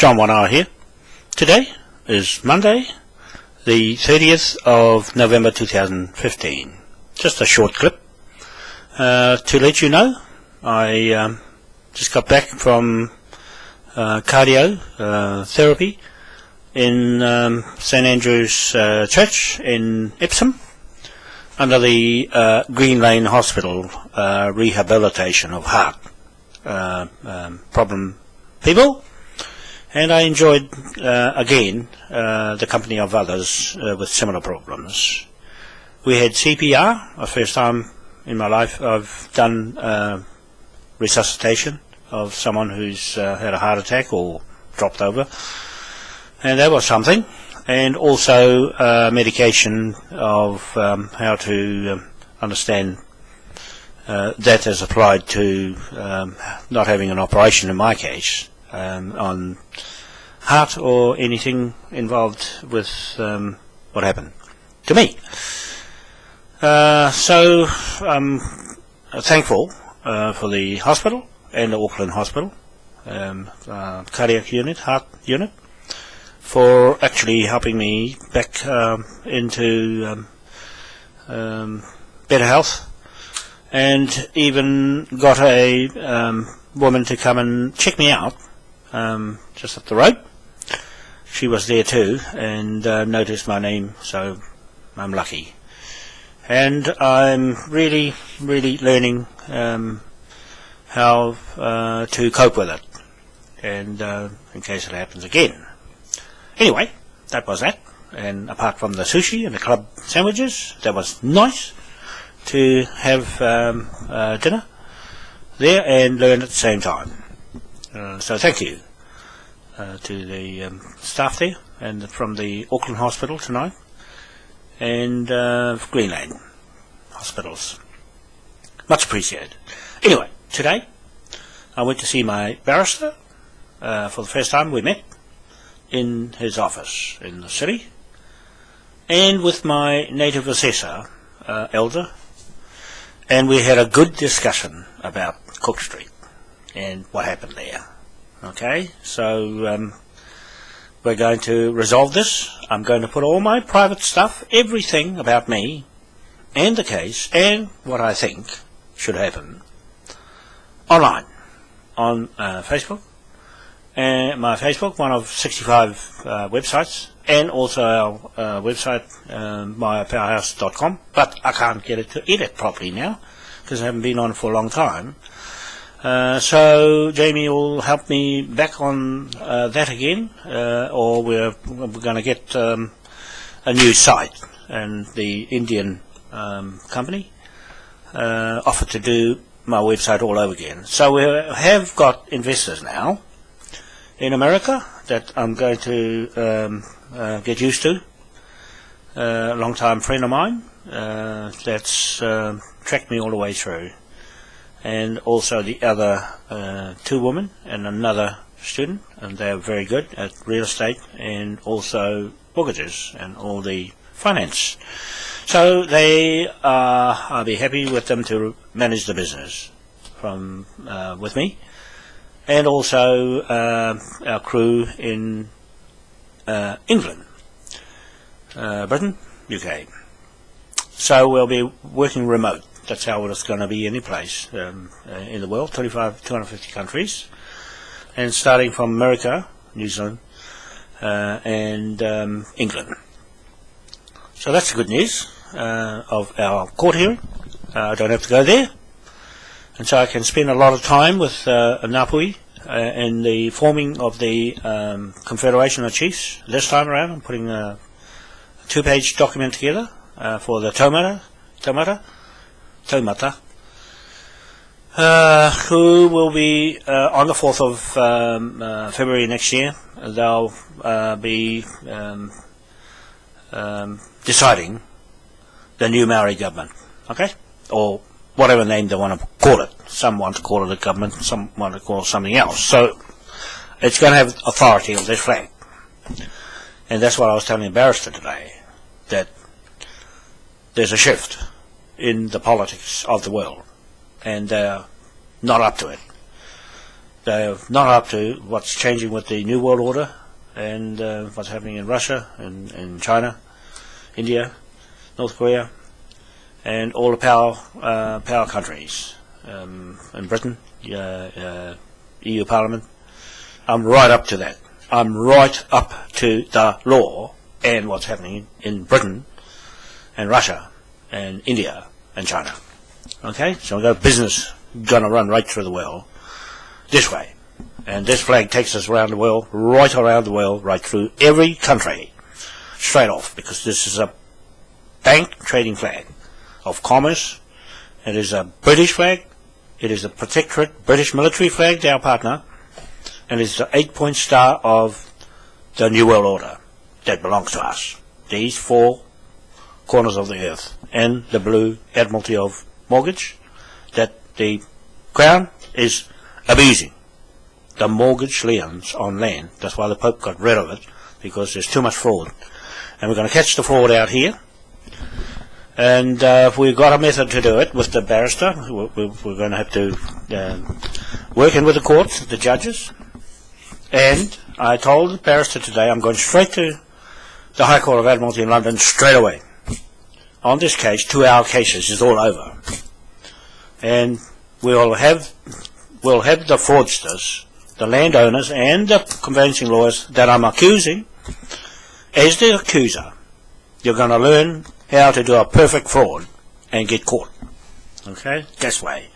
John Wanoa here. Today is Monday, the 30th of November 2015. Just a short clip to let you know I just got back from cardio therapy in St Andrew's Church in Epsom under the Greenlane Hospital Rehabilitation of Heart problem people, and I enjoyed again the company of others with similar problems. We had CPR, the first time in my life I've done resuscitation of someone who's had a heart attack or dropped over, and that was something. And also medication of how to understand that as applied to not having an operation in my case on heart or anything involved with what happened to me. So I'm thankful for the hospital and the Auckland Hospital cardiac unit, heart unit, for actually helping me back into better health, and even got a woman to come and check me out just up the road. She was there too and noticed my name, so I'm lucky. And I'm really learning how to cope with it, and in case it happens again. Anyway, that was that, and apart from the sushi and the club sandwiches, that was nice to have dinner there and learn at the same time. So thank you to the staff there and from the Auckland Hospital tonight and Greenlane Hospitals. Much appreciated. Anyway, today I went to see my barrister for the first time. We met in his office in the city, and with my Native Assessor, Elder, and we had a good discussion about Cook Street and what happened there. Okay, so we're going to resolve this. I'm going to put all my private stuff, everything about me and the case and what I think should happen, online on Facebook. And my Facebook, one of 65 websites, and also our website, moai.powerhouse.com, but I can't get it to edit properly now because I haven't been on for a long time. So Jamie will help me back on that again, or we're going to get a new site, and the Indian company offered to do my website all over again. So we have got investors now in America that I'm going to get used to. A long-time friend of mine that's tracked me all the way through, and also the other two women and another student, and they're very good at real estate and also mortgages and all the finance. So they I'll be happy with them to manage the business from with me. And also our crew in England, Britain, UK. So we'll be working remote. That's how it's going to be any place in the world, 250 countries, and starting from America, New Zealand, and England. So that's the good news of our court hearing. I don't have to go there. And so I can spend a lot of time with Ngāpuhi in the forming of the Confederation of Chiefs. This time around I'm putting a 2-page document together for the taumata, who will be on the 4th of February next year. They'll be deciding the new Maori government, okay, or whatever name they want to call it. Some want to call it a government, some want to call it something else. So it's going to have authority on this flag. And that's what I was telling the barrister today, that there's a shift in the politics of the world, and they're not up to it. They're not up to what's changing with the New World Order and what's happening in Russia and in China, India, North Korea, and all the power countries in Britain, EU Parliament. I'm right up to that. I'm right up to the law and what's happening in Britain and Russia and India and China. Okay, so we've got business gonna run right through the world this way, and this flag takes us around the world, right around the world, right through every country, straight off, because this is a bank trading flag of commerce. It is a British flag. It is a protectorate British military flag, our partner, and it's the 8-point star of the New World Order that belongs to us. These 4 corners of the earth, and the blue Admiralty of mortgage that the Crown is abusing. The mortgage liens on land. That's why the Pope got rid of it, because there's too much fraud. And we're going to catch the fraud out here. And we've got a method to do it with the barrister. We're going to have to work in with the courts, the judges. And I told the barrister today I'm going straight to the High Court of Admiralty in London straight away. On this case, 2-hour cases is all over. And we'll have the fraudsters, the landowners and the conveyancing lawyers that I'm accusing. As the accuser, you're going to learn how to do a perfect fraud and get caught. Okay, this way.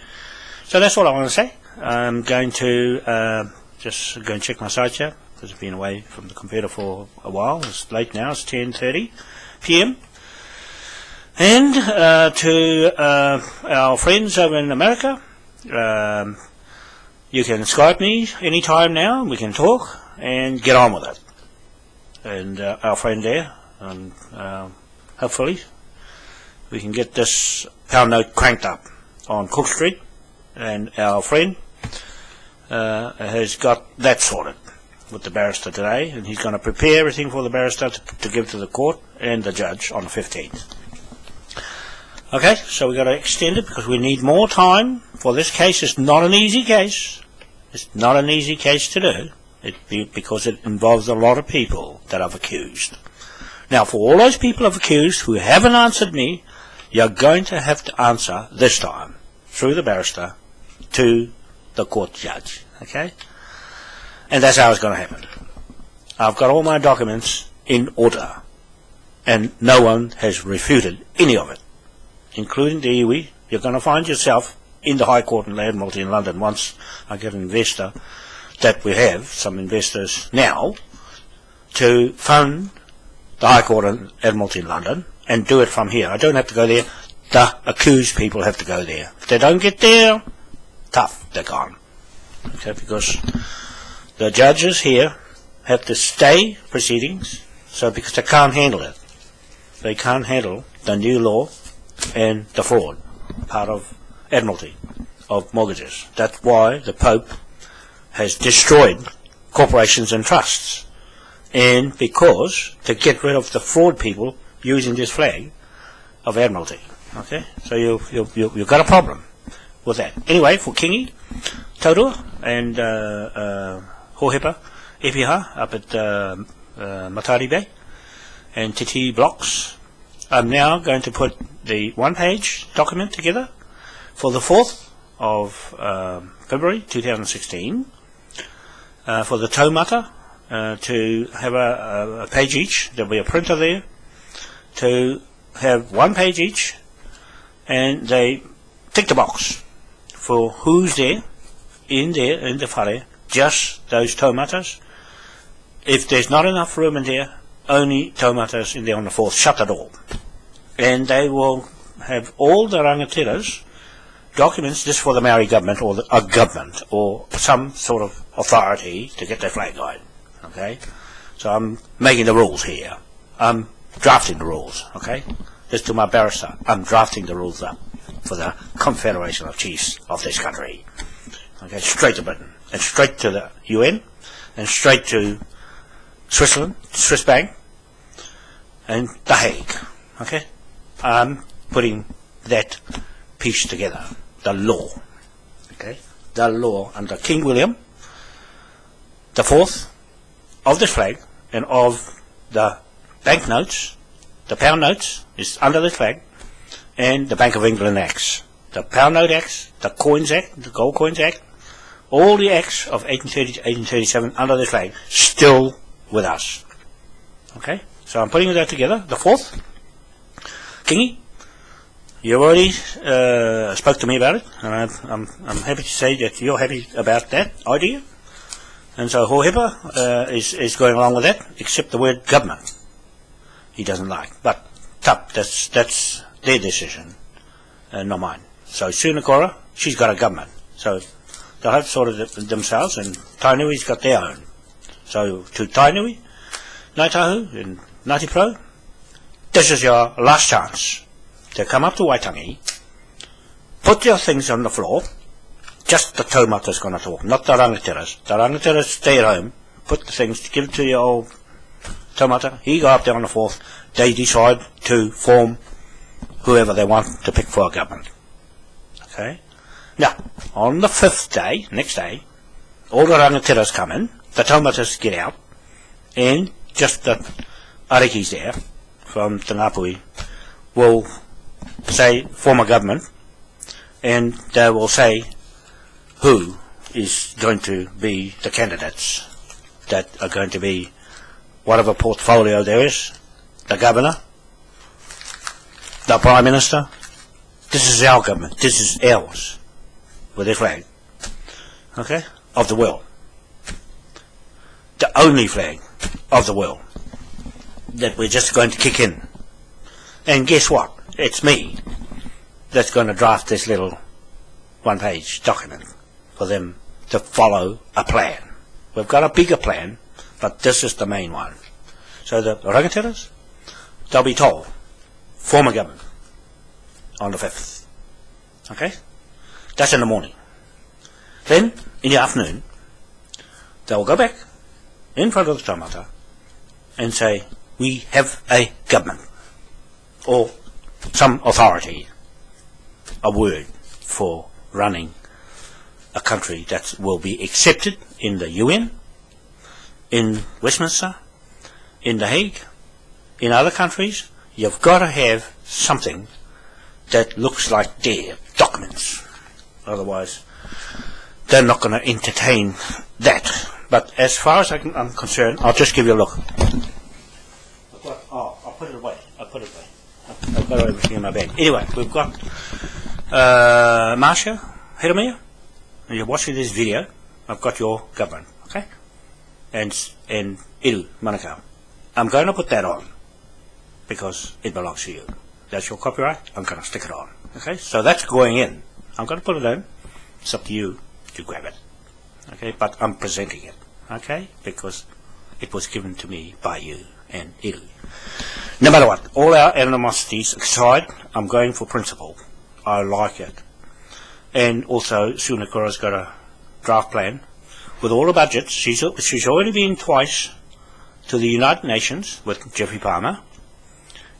So that's all I want to say. I'm going to just go and check my site here, because I've been away from the computer for a while. It's late now, it's 10:30 p.m. And to our friends over in America, you can Skype me anytime now, we can talk and get on with it. And our friend there, hopefully we can get this pound note cranked up on Cook Street, and our friend has got that sorted with the barrister today, and he's going to prepare everything for the barrister to give to the court and the judge on the 15th. Okay, so we've got to extend it because we need more time for this case. It's not an easy case. It's not an easy case to do, because it involves a lot of people that I've accused. Now, for all those people I've accused who haven't answered me, you're going to have to answer this time through the barrister to the court judge. Okay? And that's how it's going to happen. I've got all my documents in order, and no one has refuted any of it, including the iwi. You're going to find yourself in the High Court in Admiralty in London once I get an investor, that we have some investors now, to phone the High Court in Admiralty in London and do it from here. I don't have to go there. The accused people have to go there. If they don't get there, tough, they're gone. Okay, because the judges here have to stay proceedings, so because they can't handle it. They can't handle the new law and the fraud part of Admiralty of mortgages. That's why the Pope has destroyed corporations and trusts, and because to get rid of the fraud people using this flag of Admiralty. Okay, so you've got a problem with that. Anyway, for Kingi, Taurua, and Hohepa, Epiha up at Matari Bay, and Titi Blocks, I'm now going to put the one-page document together for the 4th of February 2016 for the taumata, to have a page each. There'll be a printer there to have 1 page each, and they tick the box for who's there in the whare, just those taumatas. If there's not enough room in there, only taumatas in there on the 4th, shut the door. And they will have all the rangatiras documents this for the Maori government, or a government, or some sort of authority to get their flag going. Okay, so I'm making the rules here. I'm drafting the rules. Okay, this to my barrister. I'm drafting the rules up for the Confederation of Chiefs of this country. Okay, straight to Britain, and straight to the UN, and straight to Switzerland, Swiss Bank, and The Hague. Okay, I'm putting that piece together, the law. Okay, the law under King William the fourth of this flag and of the banknotes, the pound notes is under this flag, and the Bank of England Acts, the Pound Note Acts, the Coins Act, the Gold Coins Act, all the acts of 1830 to 1837 under this flag, still with us. Okay, so I'm putting that together. The fourth, Kingy, you already spoke to me about it, and I'm happy to say that you're happy about that idea. And so Hohepa is going along with that, except the word government he doesn't like. But that's their decision, not mine. So Sunakora, she's got a government. So they'll have sorted it themselves, and Tainui's got their own. So to Tainui, Ngāi Tahu, and Ngāti Pro, this is your last chance to come up to Waitangi, put your things on the floor. Just the taumata's going to talk, not the rangatiras. The rangatiras stay at home, put the things, give it to your old taumata. He go up there on the fourth. They decide to form whoever they want to pick for a government. Okay? Now, on the fifth day, next day, all the rangatiras come in, the taumatas get out, and just the arikis there from Te Ngāpui will say, form a government, and they will say who is going to be the candidates that are going to be whatever portfolio there is, the governor, the prime minister. This is our government, this is ours, with their flag, okay, of the world. The only flag of the world that we're just going to kick in. And guess what? It's me that's going to draft this little one-page document for them to follow a plan. We've got a bigger plan, but this is the main one. So the rangatiras, they'll be told, form a government on the 5th. Okay? That's in the morning. Then, in the afternoon, they'll go back in front of the taumata and say, we have a government, or some authority, a word for running a country that will be accepted in the UN, in Westminster, in The Hague, in other countries. You've got to have something that looks like their documents. Otherwise, they're not going to entertain that. But as far as I'm concerned, I'll just give you a look. I'll put it away. I've got everything in my bag. Anyway, we've got Marcia Hiramia. You're watching this video. I've got your government, okay? And Iru Manukau. I'm going to put that on because it belongs to you. That's your copyright. I'm going to stick it on, okay? So that's going in. I'm going to put it in. It's up to you to grab it, okay? But I'm presenting it, okay? Because it was given to me by you and Iru. No matter what, all our animosities aside, I'm going for principle. I like it. And also, Sunakora's got a draft plan with all the budgets. She's already been twice to the United Nations with Jeffrey Palmer,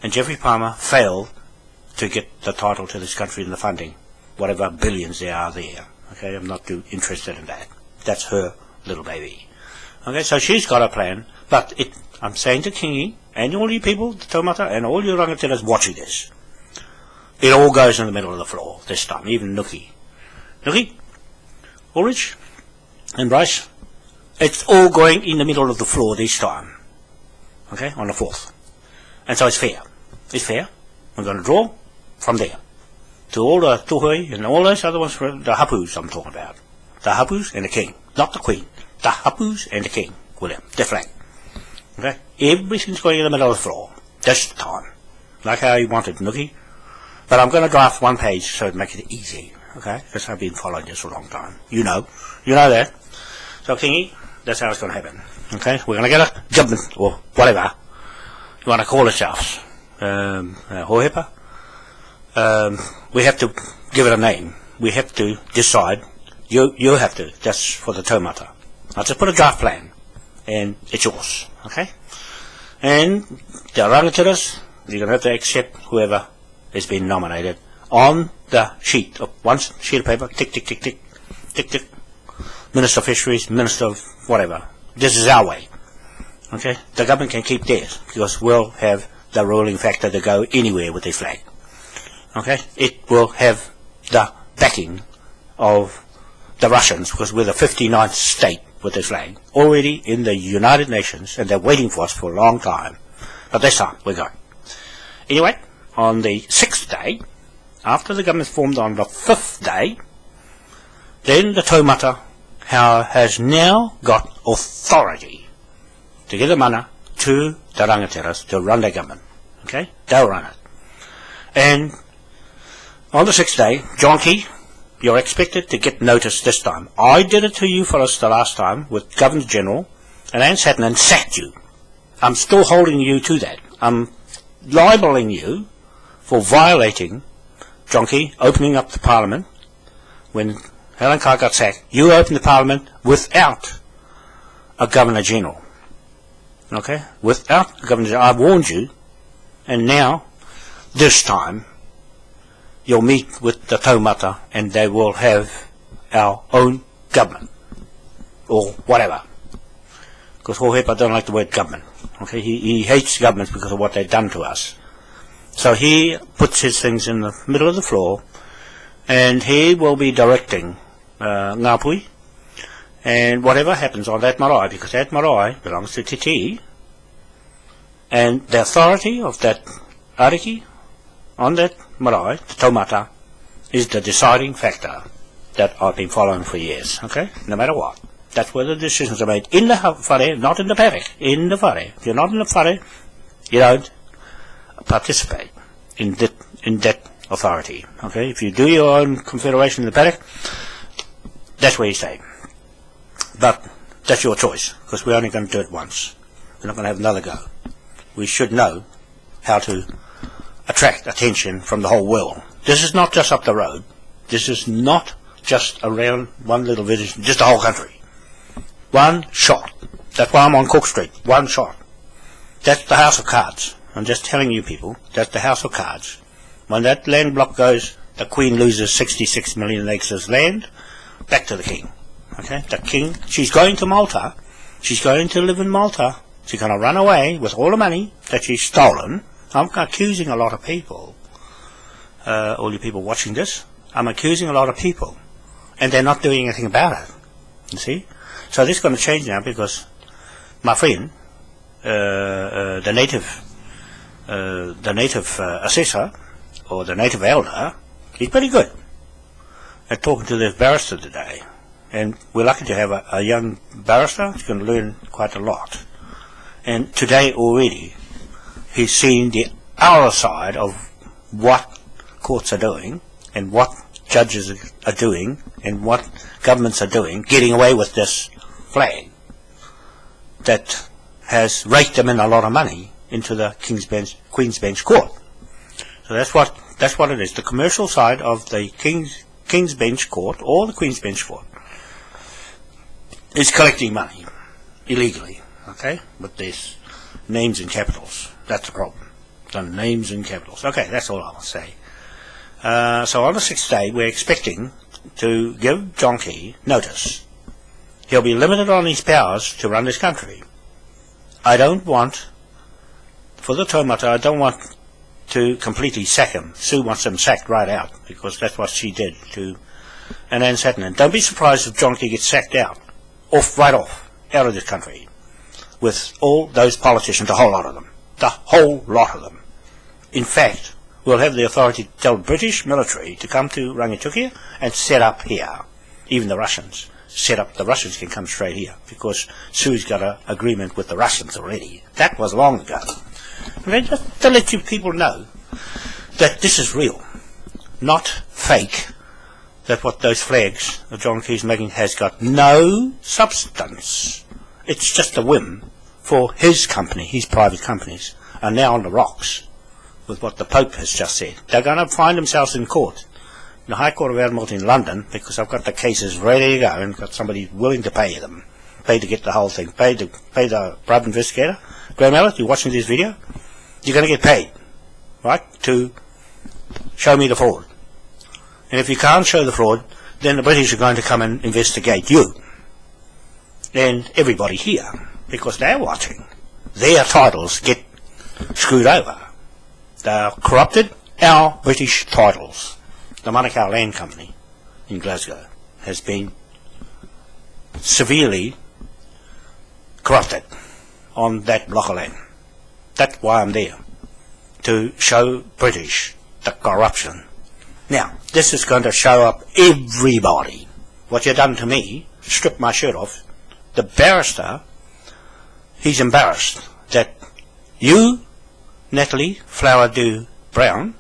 and Jeffrey Palmer failed to get the title to this country and the funding, whatever billions there are there. Okay, I'm not too interested in that. That's her little baby. Okay, so she's got a plan, but I'm saying to Kingi and all you people, the taumata, and all you rangatiras watching this, it all goes in the middle of the floor this time, even Nuki. Nuki, Ulrich, and Bryce, it's all going in the middle of the floor this time. Okay, on the 4th. And so it's fair. It's fair. I'm going to draw from there to all the tuhui and all those other ones, the hapus I'm talking about. The hapus and the king, not the queen. The hapus and the king, William, their flag. Okay, everything's going in the middle of the floor. That's the time. Like how you wanted, Nuki. But I'm going to draft one page so to make it easy. Okay, because I've been following this for a long time. You know that. So Kingi, that's how it's going to happen. Okay, we're going to get a government or whatever you want to call yourselves. Hohepa. We have to give it a name. We have to decide. You have to. That's for the taumata. I'll just put a draft plan, and it's yours. Okay. And the rangatiras, you're going to have to accept whoever has been nominated on the sheet of one sheet of paper. Tick, tick, tick, tick, tick, tick. Minister of Fisheries, Minister of whatever. This is our way. Okay? The government can keep theirs, because we'll have the ruling factor to go anywhere with their flag. Okay? It will have the backing of the Russians, because we're the 59th state with their flag, already in the United Nations, and they're waiting for us for a long time. But this time, we're going. Anyway, on the 6th day, after the government formed on the 5th day, then the taumata has now got authority to give the mana to the rangateras to run their government. Okay? They'll run it. And on the 6th day, John Key, you're expected to get notice this time. I did it to you fellas the last time with Governor General, and Anne sat and sacked you. I'm still holding you to that. I'm libeling you for violating John Key, opening up the Parliament. When Helen Carr got sacked, you opened the Parliament without a Governor General. Okay? Without a Governor General. I warned you, and now, this time, you'll meet with the taumata and they will have our own government. Or whatever. Because Hohepa don't like the word government. Okay? He hates governments because of what they've done to us. So he puts his things in the middle of the floor, and he will be directing Ngāpui, and whatever happens on that marae, because that marae belongs to Titi, and the authority of that ariki on that marae, the taumata, is the deciding factor that I've been following for years, okay? No matter what. That's where the decisions are made. In the whare, not in the paddock. In the whare. If you're not in the whare, you don't participate in that authority, okay? If you do your own confederation in the paddock, that's where you stay. But that's your choice, because we're only going to do it once. We're not going to have another go. We should know how to attract attention from the whole world. This is not just up the road. This is not just around one little village, just the whole country. One shot. That's why I'm on Cook Street. One shot. That's the House of Cards. I'm just telling you people, that's the House of Cards. When that land block goes, the Queen loses 66 million acres of land, back to the King. Okay? The King, she's going to Malta. She's going to live in Malta. She's going to run away with all the money that she's stolen. I'm accusing a lot of people, all you people watching this, I'm accusing a lot of people, and they're not doing anything about it, you see? So this is going to change now, because my friend, the native assessor, or the native elder, he's pretty good at talking to this barrister today, and we're lucky to have a young barrister who's going to learn quite a lot. And today already, he's seen the other side of what courts are doing, and what judges are doing, and what governments are doing, getting away with this flag that has raked them in a lot of money into the Queen's Bench Court. So that's what it is. The commercial side of the King's Bench Court, or the Queen's Bench Court, is collecting money illegally, okay, with these names and capitals. That's the problem. The names and capitals. Okay, that's all I'll say. So on the 6th day, we're expecting to give John Key notice. He'll be limited on his powers to run this country. I don't want, for the taumata, I don't want to completely sack him. Sue wants him sacked right out, because that's what she did to Anne Satin. Don't be surprised if John Key gets sacked out of this country, with all those politicians, the whole lot of them. The whole lot of them. In fact, we'll have the authority to tell British military to come to Rangitukia and set up here. Even the Russians. Set up, the Russians can come straight here, because Sue's got an agreement with the Russians already. That was long ago. And just to let you people know that this is real, not fake, that what those flags that John Key's making has got no substance. It's just a whim for his company, his private companies, are now on the rocks with what the Pope has just said. They're going to find themselves in court, in the High Court of Admiralty in London, because I've got the cases ready to go and got somebody willing to pay them, pay to get the whole thing, pay the private investigator. Graham Elliott, you're watching this video, you're going to get paid, right, to show me the fraud. And if you can't show the fraud, then the British are going to come and investigate you. and everybody here, because they're watching, their titles get screwed over. They're corrupted. Our British titles, the Manukau Land Company in Glasgow, has been severely corrupted on that block of land. That's why I'm there, to show British the corruption. Now, this is going to show up everybody. What you've done to me, stripped my shirt off. The barrister, he's embarrassed that you, Natalie Flowerdew-Brown,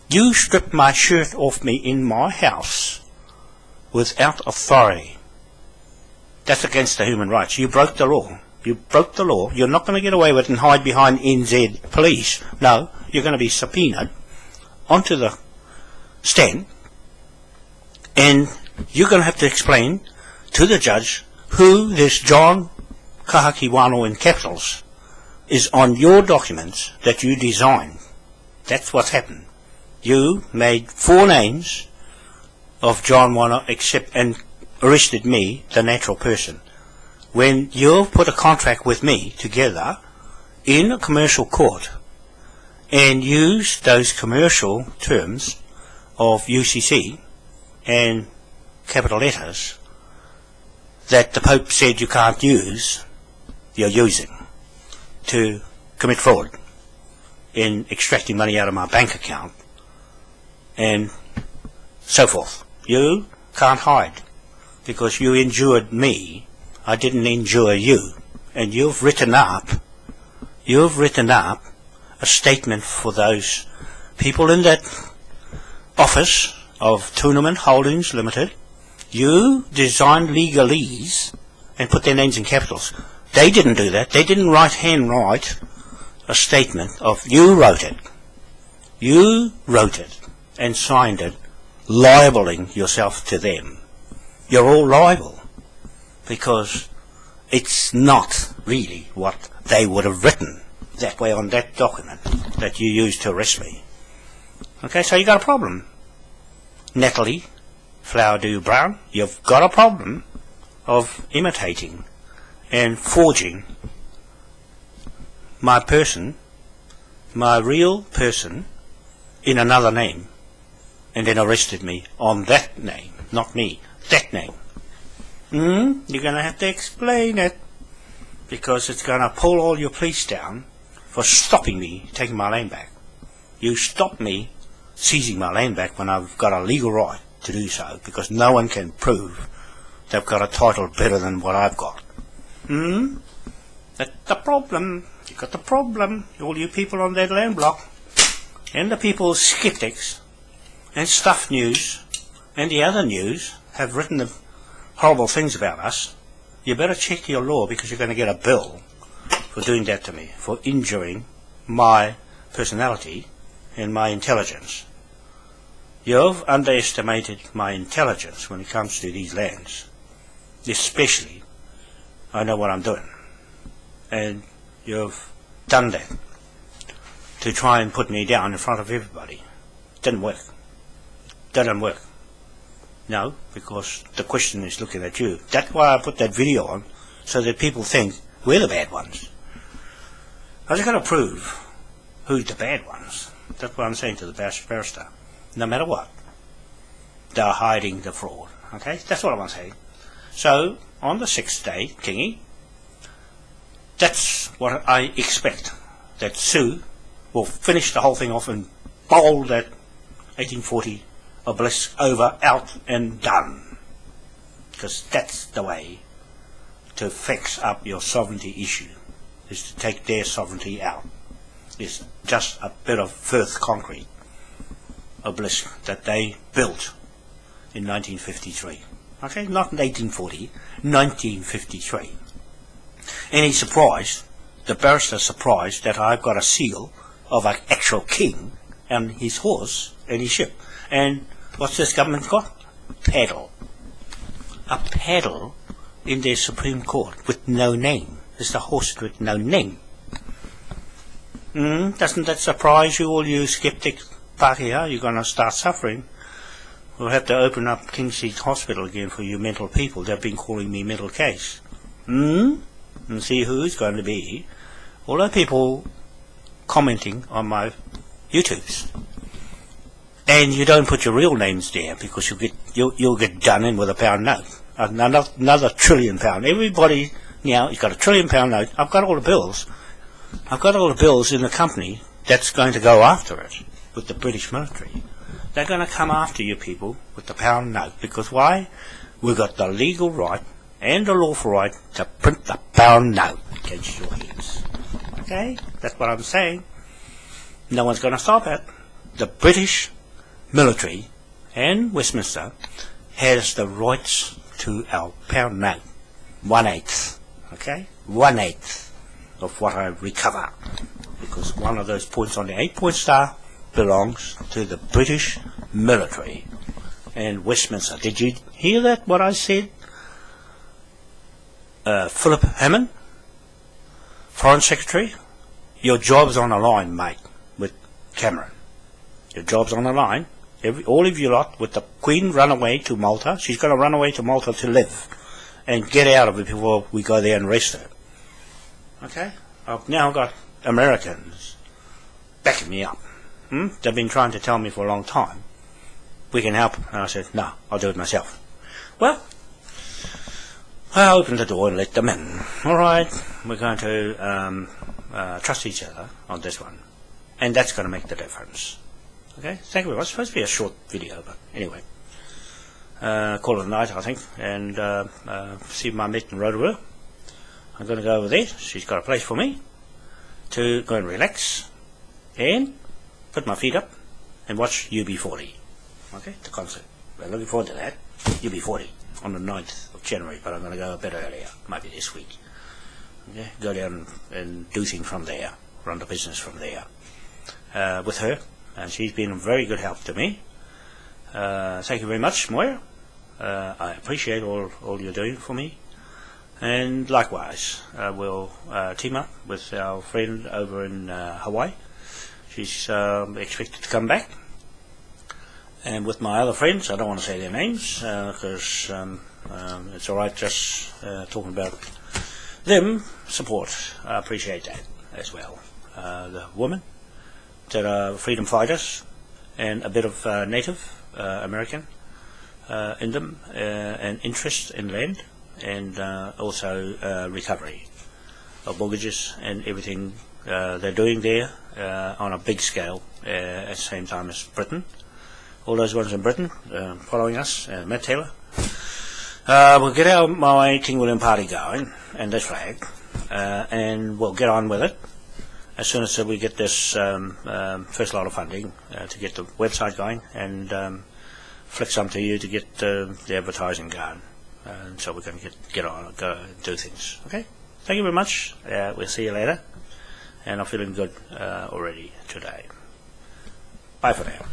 you stripped my shirt off me in my house without authority. That's against the human rights. You broke the law. You broke the law. You're not going to get away with it and hide behind NZ police. No, you're going to be subpoenaed onto the stand, and you're going to have to explain to the judge who this John Kahaki Wanoa in capitals is on your documents that you designed. That's what's happened. You made 4 names of John Wanoa and arrested me, the natural person. When you put a contract with me together in a commercial court and used those commercial terms of UCC and capital letters that the Pope said you can't use, you're using to commit fraud in extracting money out of my bank account and so forth. You can't hide because you injured me. I didn't injure you. And you've written up a statement for those people in that office of Tournament Holdings Limited. You designed legalese and put their names in capitals. They didn't do that. They didn't handwrite a statement of, you wrote it. You wrote it and signed it, libeling yourself to them. You're all liable because it's not really what they would have written that way on that document that you used to arrest me. Okay, so you got a problem. Natalie Flowerdew-Brown, you've got a problem of imitating and forging my person, my real person, in another name, and then arrested me on that name, not me, that name. You're going to have to explain it, because it's going to pull all your police down for stopping me taking my land back. You stopped me seizing my land back when I've got a legal right to do so, because no one can prove they've got a title better than what I've got. That's the problem. You got the problem. All you people on that land block, and the people skeptics, and Stuff News, and the other news have written the horrible things about us. You better check your law, because you're going to get a bill for doing that to me, for injuring my personality and my intelligence. You've underestimated my intelligence when it comes to these lands. Especially, I know what I'm doing. And you've done that to try and put me down in front of everybody. Didn't work. Didn't work. No, because the question is looking at you. That's why I put that video on, so that people think we're the bad ones. I just got to prove who's the bad ones. That's what I'm saying to the barrister. No matter what, they're hiding the fraud. Okay, that's what I'm saying. So on the 6th day, Kingy, that's what I expect. That Sue will finish the whole thing off and bowl that 1840 obelisk over, out and done. Because that's the way to fix up your sovereignty issue, is to take their sovereignty out. It's just a bit of Firth concrete obelisk that they built in 1953. Okay, not in 1840, 1953. And he's surprised, the barrister's surprised, that I've got a seal of an actual king and his horse and his ship. And what's this government got? Paddle. A paddle in their Supreme Court with no name. It's the horse with no name. Doesn't that surprise you, all you skeptic Pākehā? You're going to start suffering. We'll have to open up King Seat Hospital again for you mental people. They've been calling me mental case. and see who's going to be all the people commenting on my YouTubes. And you don't put your real names there because you'll get done in with a pound note. Another £1 trillion. Everybody now has got a £1 trillion note. I've got all the bills. I've got all the bills in the company that's going to go after it with the British military. They're going to come after you people with the pound note because why? We've got the legal right and the lawful right to print the pound note against your heads. Okay? That's what I'm saying. No one's going to stop it. The British military and Westminster has the rights to our pound note. 1/8. Okay? 1/8 of what I recover. Because one of those points on the 8-point star belongs to the British military and Westminster. Did you hear that, what I said? Philip Hammond, Foreign Secretary, your job's on the line, mate, with Cameron. Your job's on the line. All of you lot, with the Queen run away to Malta. She's going to run away to Malta to live and get out of it before we go there and arrest her. Okay? I've now got Americans backing me up. They've been trying to tell me for a long time, we can help. And I said, no, I'll do it myself. Well, I opened the door and let them in. Alright, we're going to trust each other on this one. And that's going to make the difference. Okay, thank you very much. It's supposed to be a short video, but anyway. Call it a night, I think, and see my mate in Rotorua. I'm going to go over there. She's got a place for me to go and relax and put my feet up and watch UB40. Okay, the concert. We're looking forward to that. UB40 on the 9th of January, but I'm going to go a bit earlier, maybe this week. Okay, go down and do things from there, run the business from there with her. And she's been a very good help to me. Thank you very much, Moai. I appreciate all you're doing for me. And likewise, we'll team up with our friend over in Hawaii. She's expected to come back. And with my other friends, I don't want to say their names because it's alright just talking about them. Support, I appreciate that as well. The women that are freedom fighters and a bit of Native American in them, and interest in land, and also recovery of mortgages and everything they're doing there on a big scale at the same time as Britain. All those ones in Britain following us, Matt Taylor. We'll get our Moai King William party going and this flag, and we'll get on with it as soon as we get this first lot of funding to get the website going and flick some to you to get the advertising going. And so we're going to get on, go do things. Okay? Thank you very much. We'll see you later. And I'm feeling good already today. Bye for now.